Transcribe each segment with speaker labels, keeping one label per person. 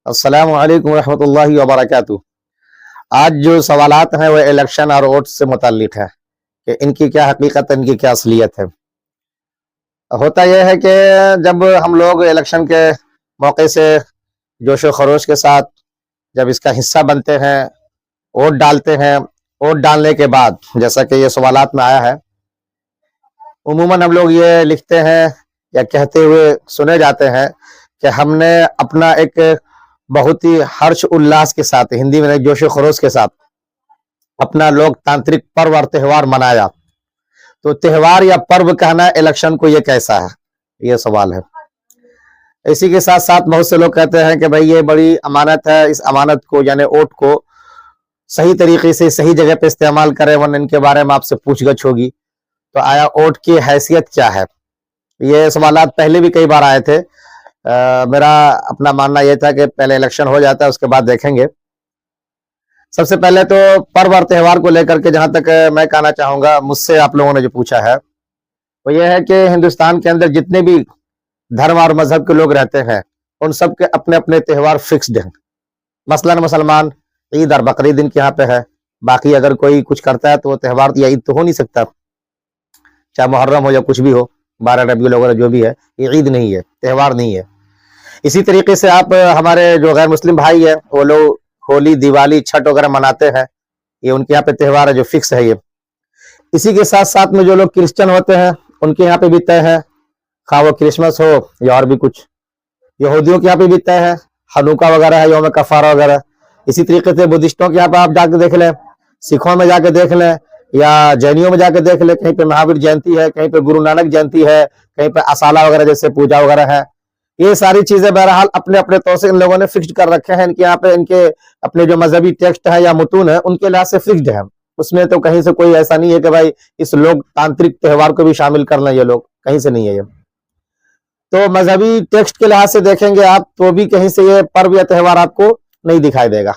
Speaker 1: السلام علیکم ورحمۃ اللہ وبرکاتہ۔ آج جو سوالات ہیں وہ الیکشن اور ووٹ سے متعلق ہے کہ ان کی کیا حقیقت ہے، ان کی کیا اصلیت ہے۔ ہوتا یہ ہے کہ جب ہم لوگ الیکشن کے موقع سے جوش و خروش کے ساتھ جب اس کا حصہ بنتے ہیں، ووٹ ڈالتے ہیں، ووٹ ڈالنے کے بعد جیسا کہ یہ سوالات میں آیا ہے، عموماً ہم لوگ یہ لکھتے ہیں یا کہتے ہوئے سنے جاتے ہیں کہ ہم نے اپنا ایک بہت ہی ہرش الاس کے ساتھ، ہندی میں جوش و خروش کے ساتھ اپنا لوک تانترک پرو اور تہوار منایا۔ تو تہوار یا پرو کہنا الیکشن کو یہ کیسا ہے، یہ سوال ہے۔ اسی کے ساتھ ساتھ بہت سے لوگ کہتے ہیں کہ بھئی یہ بڑی امانت ہے، اس امانت کو یعنی ووٹ کو صحیح طریقے سے صحیح جگہ پہ استعمال کریں ورنہ ان کے بارے میں آپ سے پوچھ گچھ ہوگی۔ تو آیا ووٹ کی حیثیت کیا ہے؟ یہ سوالات پہلے بھی کئی بار آئے تھے۔ میرا اپنا ماننا یہ تھا کہ پہلے الیکشن ہو جاتا ہے، اس کے بعد دیکھیں گے۔ سب سے پہلے تو پرو اور تہوار کو لے کر کے جہاں تک میں کہنا چاہوں گا، مجھ سے آپ لوگوں نے جو پوچھا ہے وہ یہ ہے کہ ہندوستان کے اندر جتنے بھی دھرم اور مذہب کے لوگ رہتے ہیں ان سب کے اپنے اپنے تہوار فکسڈ ہیں۔ مثلا مسلمان عید اور بقرعید ان کے یہاں پہ ہے، باقی اگر کوئی کچھ کرتا ہے تو وہ تہوار یا عید تو ہو نہیں سکتا، چاہے محرم ہو یا کچھ بھی ہو، 12 ربیع الاول جو بھی ہے، یہ عید نہیں ہے، تہوار نہیں ہے۔ اسی طریقے سے آپ ہمارے جو غیر مسلم بھائی ہیں وہ لوگ ہولی، دیوالی، چھٹ وغیرہ مناتے ہیں، یہ ان کے یہاں پہ تہوار ہے جو فکس ہے۔ یہ اسی کے ساتھ ساتھ میں جو لوگ کرسچن ہوتے ہیں ان کے یہاں پہ بھی طے ہے، خواہ وہ کرسمس ہو یا اور بھی کچھ۔ یہودیوں کے یہاں پہ بھی طے ہے، ہنوکا وغیرہ ہے، یوم کفارہ وغیرہ۔ اسی طریقے سے بدھسٹوں کے یہاں پہ آپ جا کے دیکھ لیں، سکھوں میں جا کے دیکھ لیں یا جینیوں میں جا کے دیکھ لیں، کہیں پہ مہاویر جینتی ہے، کہیں پہ گرو نانک جینتی ہے، کہیں پہ اسالہ وغیرہ جیسے پوجا وغیرہ ہے۔ یہ ساری چیزیں بہرحال اپنے اپنے طور سے ان لوگوں نے فکسڈ کر رکھے ہیں۔ ان کے یہاں پہ ان کے اپنے جو مذہبی ٹیکسٹ ہے یا متون ہے ان کے لحاظ سے فکسڈ ہے، اس میں تو کہیں سے کوئی ایسا نہیں ہے کہ بھائی اس لوگ تانترک تہوار کو بھی شامل کر لیں، یہ لوگ کہیں سے نہیں ہے۔ یہ تو مذہبی ٹیکسٹ کے لحاظ سے دیکھیں گے آپ تو بھی کہیں سے یہ پرو یا تہوار آپ کو نہیں دکھائی دے گا۔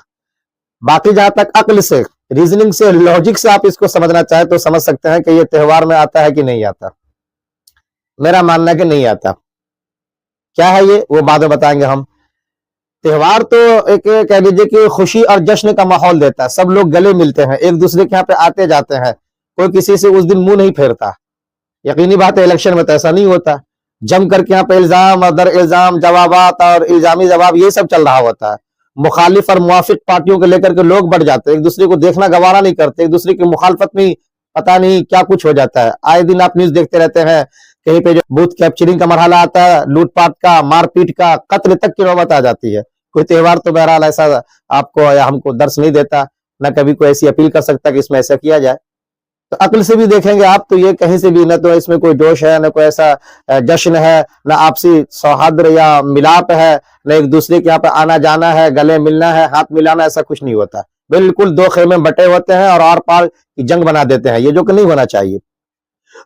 Speaker 1: باقی جہاں تک عقل سے، ریزننگ سے، لاجک سے آپ اس کو سمجھنا چاہیں تو سمجھ سکتے ہیں کہ یہ تہوار میں آتا ہے کہ نہیں آتا۔ میرا ماننا ہے کہ نہیں آتا۔ کیا ہے یہ، وہ بعد میں بتائیں گے ہم۔ تہوار تو ایک کہہ لیجیے کہ خوشی اور جشن کا ماحول دیتا ہے، سب لوگ گلے ملتے ہیں، ایک دوسرے کے یہاں پہ آتے جاتے ہیں، کوئی کسی سے اس دن منہ نہیں پھیرتا۔ یقینی بات ہے الیکشن میں تو ایسا نہیں ہوتا، جم کر کے یہاں پہ الزام اور در الزام، جوابات اور الزامی جواب یہ سب چل رہا ہوتا ہے۔ مخالف اور موافق پارٹیوں کو لے کر کے لوگ بڑھ جاتے ہیں، ایک دوسرے کو دیکھنا گوارا نہیں کرتے، ایک دوسرے کی مخالفت میں پتہ نہیں کیا کچھ ہو جاتا ہے۔ آئے دن آپ نیوز دیکھتے رہتے ہیں، کہیں پہ جو بوتھ کیپچرنگ کا مرحلہ آتا ہے، لوٹ پاٹ کا، مار پیٹ کا، قتل تک کی نوبت آ جاتی ہے۔ کوئی تہوار تو بہرحال ایسا آپ کو یا ہم کو درس نہیں دیتا، نہ کبھی کوئی ایسی اپیل کر سکتا کہ اس میں ایسا کیا جائے۔ تو عقل سے بھی دیکھیں گے آپ تو یہ کہیں سے بھی نہ تو اس میں کوئی جوش ہے، نہ کوئی ایسا جشن ہے، نہ آپسی سوہادر یا ملاپ ہے، نہ ایک دوسرے کے یہاں پہ آنا جانا ہے، گلے ملنا ہے، ہاتھ ملانا، ایسا کچھ نہیں ہوتا۔ بالکل دو خیمے بٹے ہوتے ہیں اور آر پار کی جنگ بنا دیتے ہیں، یہ جو کہ نہیں ہونا چاہیے۔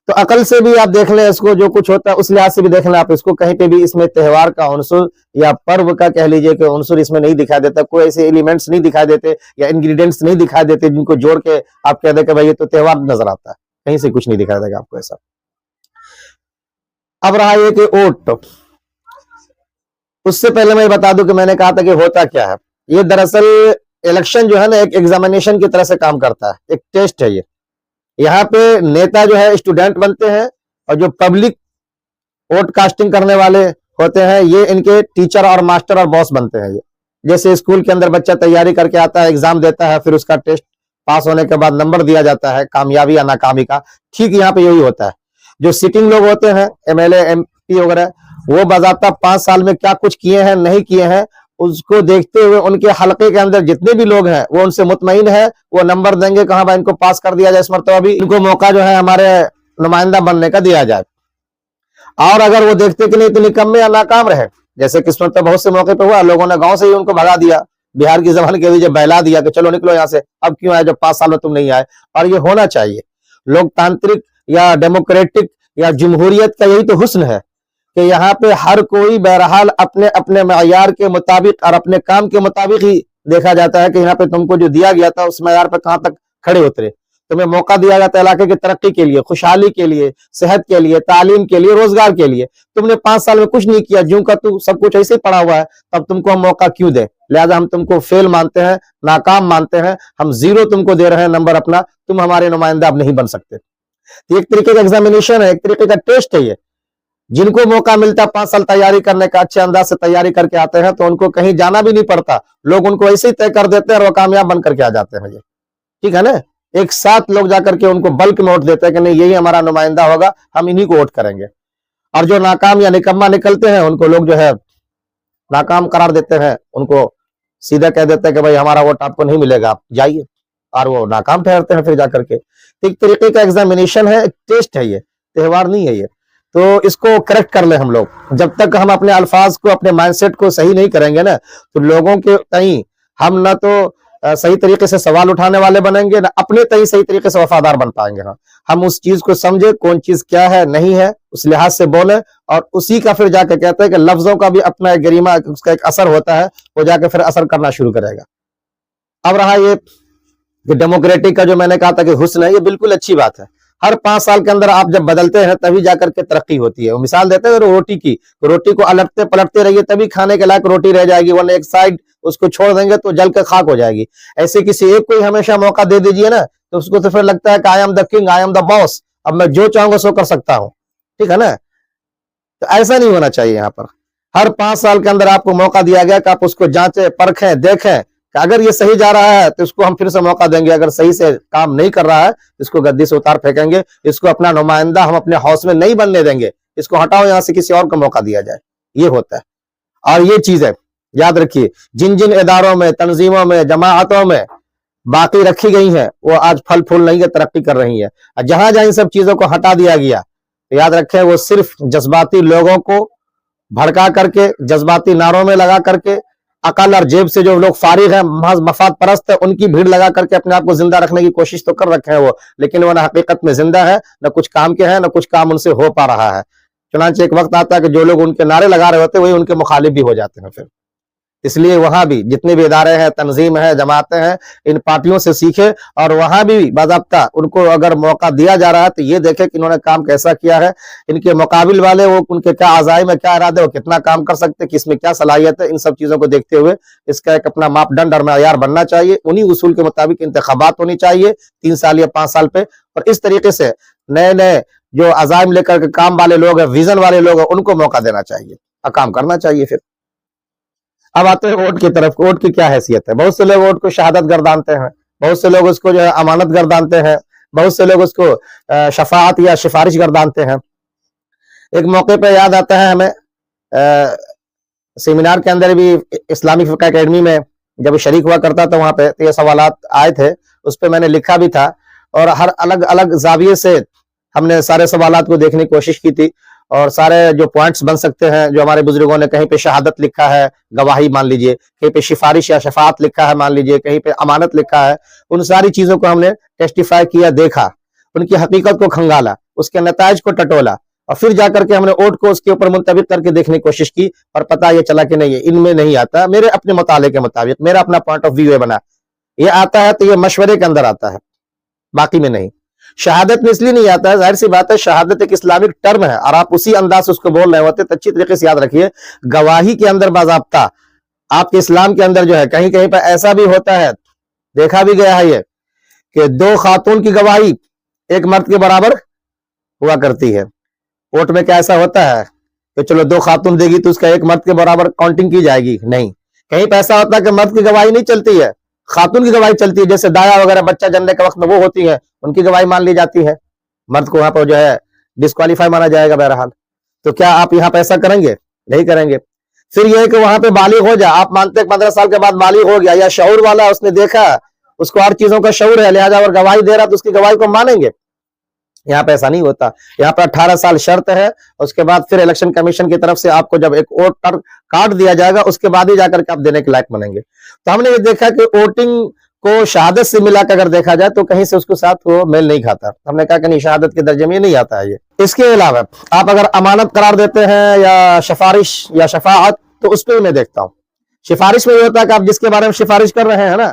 Speaker 1: تو عقل سے بھی آپ دیکھ لیں اس کو، جو کچھ ہوتا ہے اس لحاظ سے بھی دیکھ لیں آپ اس کو، کہیں پہ بھی اس میں تہوار کا عنصر یا پرو کا کہہ لیجئے کہ عنصر اس میں نہیں دکھائی دیتا، کوئی ایسے ایلیمنٹس نہیں دکھائی دیتے یا انگریڈینٹس نہیں دکھائی دیتے جن کو جوڑ کے آپ کہہ دیں کہ بھائی یہ تو تہوار نظر آتا ہے، کہیں سے کچھ نہیں دکھائی دے گا آپ کو ایسا۔ اب رہا یہ کہ ووٹ، اس سے پہلے میں یہ بتا دوں کہ میں نے کہا تھا کہ ہوتا کیا ہے۔ یہ دراصل الیکشن جو ہے نا ایک ایگزامینیشن کی طرح سے کام کرتا ہے، ایک ٹیسٹ ہے یہ۔ یہاں پہ نیتا جو ہے اسٹوڈنٹ بنتے ہیں اور جو پبلک ووٹ کاسٹنگ کرنے والے ہوتے ہیں یہ ان کے ٹیچر اور ماسٹر اور باس بنتے ہیں۔ یہ جیسے اسکول کے اندر بچہ تیاری کر کے آتا ہے، ایگزام دیتا ہے، پھر اس کا ٹیسٹ پاس ہونے کے بعد نمبر دیا جاتا ہے کامیابی یا ناکامی کا، ٹھیک یہاں پہ یہی ہوتا ہے۔ جو سٹنگ لوگ ہوتے ہیں M L A, M P وغیرہ، وہ باضابطہ 5 سال میں کیا کچھ کیے ہیں نہیں کیے ہیں اس کو دیکھتے ہوئے ان کے حلقے کے اندر جتنے بھی لوگ ہیں وہ ان سے مطمئن ہے، وہ نمبر دیں گے کہاں بھائی ان کو پاس کر دیا جائے، اس مرتبہ بھی ان کو موقع جو ہے ہمارے نمائندہ بننے کا دیا جائے۔ اور اگر وہ دیکھتے کہ نہیں تو نکمے یا ناکام رہے، جیسے قسمت پہ بہت سے موقع پہ ہوا، لوگوں نے گاؤں سے ہی ان کو بھگا دیا، بہار کی زبان کے لیے بہلا دیا کہ چلو نکلو یہاں سے، اب کیوں آئے جب 5 سال میں تم نہیں آئے۔ اور یہ ہونا چاہیے، لوگ تانترک یا ڈیموکریٹک یا جمہوریت کا یہی تو حسن ہے کہ یہاں پہ ہر کوئی بہرحال اپنے اپنے معیار کے مطابق اور اپنے کام کے مطابق ہی دیکھا جاتا ہے کہ یہاں پہ تم کو جو دیا گیا تھا اس معیار پہ کہاں تک کھڑے اترے۔ تمہیں موقع دیا جاتا ہے علاقے کی ترقی کے لیے, خوشحالی کے لیے, صحت کے لیے, تعلیم کے لیے, روزگار کے لیے. تم نے 5 سال میں کچھ نہیں کیا, جوں کا تو سب کچھ ایسے ہی پڑا ہوا ہے, تب تم کو ہم موقع کیوں دیں؟ لہٰذا ہم تم کو فیل مانتے ہیں, ناکام مانتے ہیں, ہم 0 تم کو دے رہے ہیں نمبر اپنا, تم ہمارے نمائندہ اب نہیں بن سکتے. تو ایک طریقے کا ایگزامینیشن ہے, ایک طریقے کا ٹیسٹ ہے یہ. جن کو موقع ملتا 5 سال تیاری کرنے کا, اچھے انداز سے تیاری کر کے آتے ہیں, تو ان کو کہیں جانا بھی نہیں پڑتا, لوگ ان کو ایسے ہی طے کر دیتے ہیں اور وہ کامیاب بن کر کے آ جاتے ہیں. یہ ٹھیک ہے نا, ایک ساتھ لوگ جا کر کے ان کو بلک میں ووٹ دیتے ہیں کہ نہیں یہی ہمارا نمائندہ ہوگا, ہم انہی کو ووٹ کریں گے. اور جو ناکام یا نکما نکلتے ہیں ان کو لوگ جو ہے ناکام قرار دیتے ہیں, ان کو سیدھا کہہ دیتے ہیں کہ بھائی ہمارا ووٹ آپ کو نہیں ملے گا, آپ جائیے, اور وہ ناکام ٹھہرتے ہیں پھر جا کر کے. ایک طریقے کا ایگزامینیشن ہے, ایک ٹیسٹ ہے, یہ تہوار نہیں ہے یہ. تو اس کو کریکٹ کر لیں ہم لوگ. جب تک ہم اپنے الفاظ کو, اپنے مائنڈ سیٹ کو صحیح نہیں کریں گے نا, تو لوگوں کے تئیں ہم نہ تو صحیح طریقے سے سوال اٹھانے والے بنیں گے, نہ اپنے تئیں صحیح طریقے سے وفادار بن پائیں گے. ہم اس چیز کو سمجھے کون چیز کیا ہے نہیں ہے, اس لحاظ سے بولیں, اور اسی کا پھر جا کے کہتے ہیں کہ لفظوں کا بھی اپنا ایک گریما, اس کا ایک اثر ہوتا ہے, وہ جا کے پھر اثر کرنا شروع کرے گا. اب رہا یہ ڈیموکریٹک کا جو میں نے کہا تھا کہ حسن ہے, یہ بالکل اچھی بات ہے. ہر 5 سال کے اندر آپ جب بدلتے ہیں تبھی جا کر کے ترقی ہوتی ہے. وہ مثال دیتے ہیں روٹی کی, روٹی کو الٹتے پلٹتے رہیے تبھی کھانے کے لائق روٹی رہ جائے گی, ورنہ ایک سائڈ اس کو چھوڑ دیں گے تو جل کے خاک ہو جائے گی. ایسے کسی ایک کو ہی ہمیشہ موقع دے دیجئے نا, تو اس کو تو پھر لگتا ہے کہ I am the king, I am the boss, اب میں جو چاہوں گا سو کر سکتا ہوں. ٹھیک ہے نا, تو ایسا نہیں ہونا چاہیے. یہاں پر ہر 5 سال کے اندر آپ کو موقع دیا گیا کہ آپ اس کو جانچیں, پرکھیں, دیکھیں کہ اگر یہ صحیح جا رہا ہے تو اس کو ہم پھر سے موقع دیں گے, اگر صحیح سے کام نہیں کر رہا ہے اس کو گدی سے اتار پھینکیں گے, اس کو اپنا نمائندہ ہم اپنے ہاؤس میں نہیں بننے دیں گے, اس کو ہٹاؤ یہاں سے, کسی اور کو موقع دیا جائے. یہ ہوتا ہے. اور یہ چیزیں یاد رکھیے, جن جن اداروں میں, تنظیموں میں, جماعتوں میں باقی رکھی گئی ہیں وہ آج پھل پھول نہیں ہے, ترقی کر رہی ہیں. جہاں جہاں ان سب چیزوں کو ہٹا دیا گیا, یاد رکھیں وہ صرف جذباتی لوگوں کو بھڑکا کر کے, جذباتی نعروں میں لگا کر کے, عقل اور جیب سے جو لوگ فارغ ہیں, محض مفاد پرست ہیں, ان کی بھیڑ لگا کر کے اپنے آپ کو زندہ رکھنے کی کوشش تو کر رکھے ہیں وہ, لیکن وہ نہ حقیقت میں زندہ ہے, نہ کچھ کام کے ہیں, نہ کچھ کام ان سے ہو پا رہا ہے. چنانچہ ایک وقت آتا ہے کہ جو لوگ ان کے نعرے لگا رہے ہوتے ہیں وہی ان کے مخالف بھی ہو جاتے ہیں. پھر اس لیے وہاں بھی جتنے بھی ادارے ہیں, تنظیم ہیں, جماعتیں ہیں, ان پارٹیوں سے سیکھے, اور وہاں بھی باضابطہ ان کو اگر موقع دیا جا رہا ہے تو یہ دیکھے کہ انہوں نے کام کیسا کیا ہے, ان کے مقابل والے وہ ان کے کیا عزائم ہے, کیا ارادے, وہ کتنا کام کر سکتے, کس میں کیا صلاحیت ہے. ان سب چیزوں کو دیکھتے ہوئے اس کا ایک اپنا ماپ ڈنڈ اور معیار بننا چاہیے. انہی اصول کے مطابق انتخابات ہونی چاہیے 3 سال یا 5 سال پہ, اور اس طریقے سے نئے نئے جو عزائم لے کر کے کام والے لوگ ہیں, ویژن والے لوگ ہیں, ان کو موقع دینا چاہیے اور کام کرنا چاہیے. پھر اب آتے ہیں ووٹ کی طرف. ووٹ کی کیا حیثیت ہے؟ بہت سے لوگ ووٹ کو شہادت گردانتے ہیں, بہت سے لوگ اس کو جو ہے امانت گردانتے ہیں, بہت سے لوگ اس کو شفاعت یا سفارش گردانتے ہیں. ایک موقع پہ یاد آتا ہے ہمیں, سیمینار کے اندر بھی اسلامی فقہ اکیڈمی میں جب شریک ہوا کرتا تھا, وہاں پہ یہ سوالات آئے تھے, اس پہ میں نے لکھا بھی تھا, اور ہر الگ الگ زاویے سے ہم نے سارے سوالات کو دیکھنے کی کوشش کی تھی, اور سارے جو پوائنٹس بن سکتے ہیں, جو ہمارے بزرگوں نے کہیں پہ شہادت لکھا ہے, گواہی مان لیجئے, کہیں پہ سفارش یا شفاعت لکھا ہے مان لیجئے, کہیں پہ امانت لکھا ہے, ان ساری چیزوں کو ہم نے ٹیسٹیفائی کیا, دیکھا, ان کی حقیقت کو کھنگالا, اس کے نتائج کو ٹٹولا, اور پھر جا کر کے ہم نے ووٹ کو اس کے اوپر منطبق کر کے دیکھنے کی کوشش کی, اور پتہ یہ چلا کہ نہیں, ان میں نہیں آتا. میرے اپنے مطالعے کے مطابق میرا اپنا پوائنٹ آف ویو بنا, یہ آتا ہے تو یہ مشورے کے اندر آتا ہے, باقی میں نہیں. شہادت میں اس لیے نہیں آتا ہے, ظاہر سی بات ہے, شہادت ایک اسلامک ٹرم ہے, اور آپ اسی انداز سے اس کو بول رہے ہوتے تو اچھی طریقے سے یاد رکھیے. گواہی کے اندر باضابطہ آپ کے اسلام کے اندر جو ہے کہیں کہیں پہ ایسا بھی ہوتا ہے, دیکھا بھی گیا ہے یہ, کہ 2 خاتون کی گواہی 1 مرد کے برابر ہوا کرتی ہے. ووٹ میں کیا ایسا ہوتا ہے کہ چلو 2 خاتون دے گی تو اس کا 1 مرد کے برابر کاؤنٹنگ کی جائے گی؟ نہیں. کہیں پہ ایسا ہوتا ہے کہ مرد کی گواہی نہیں چلتی ہے, خاتون کی گواہی چلتی ہے, جیسے دایا وغیرہ بچہ جننے کے وقت میں وہ ہوتی ہیں, ان کی گواہی مان لی جاتی ہے, مرد کو وہاں پر جو ہے ڈسکوالیفائی مانا جائے گا. بہرحال تو کیا آپ یہاں پہ ایسا کریں گے؟ نہیں کریں گے. پھر یہ ہے کہ وہاں پہ بالغ ہو جائے, آپ مانتے ہیں 15 سال کے بعد بالغ ہو گیا, یا شعور والا, اس نے دیکھا, اس کو ہر چیزوں کا شعور ہے, لہذا اگر گواہی دے رہا تو اس کی گواہی کو مانیں گے. یہاں پہ ایسا نہیں ہوتا. یہاں پہ 18 سال شرط ہے, اس کے بعد پھر الیکشن کمیشن کی طرف سے آپ کو جب ایک ووٹر کارڈ دیا جائے گا, اس کے بعد ہی جا کر کے آپ دینے کے لائق بنیں گے. تو ہم نے یہ دیکھا کہ ووٹنگ کو شہادت سے ملا کے اگر دیکھا جائے تو کہیں سے اس کے ساتھ وہ میل نہیں کھاتا. ہم نے کہا کہ نہیں, شہادت کے درجے میں یہ نہیں آتا ہے. یہ اس کے علاوہ آپ اگر امانت قرار دیتے ہیں یا سفارش یا شفاعت, تو اس پہ میں دیکھتا ہوں. سفارش میں یہ ہوتا ہے کہ آپ جس کے بارے میں سفارش کر رہے ہیں نا,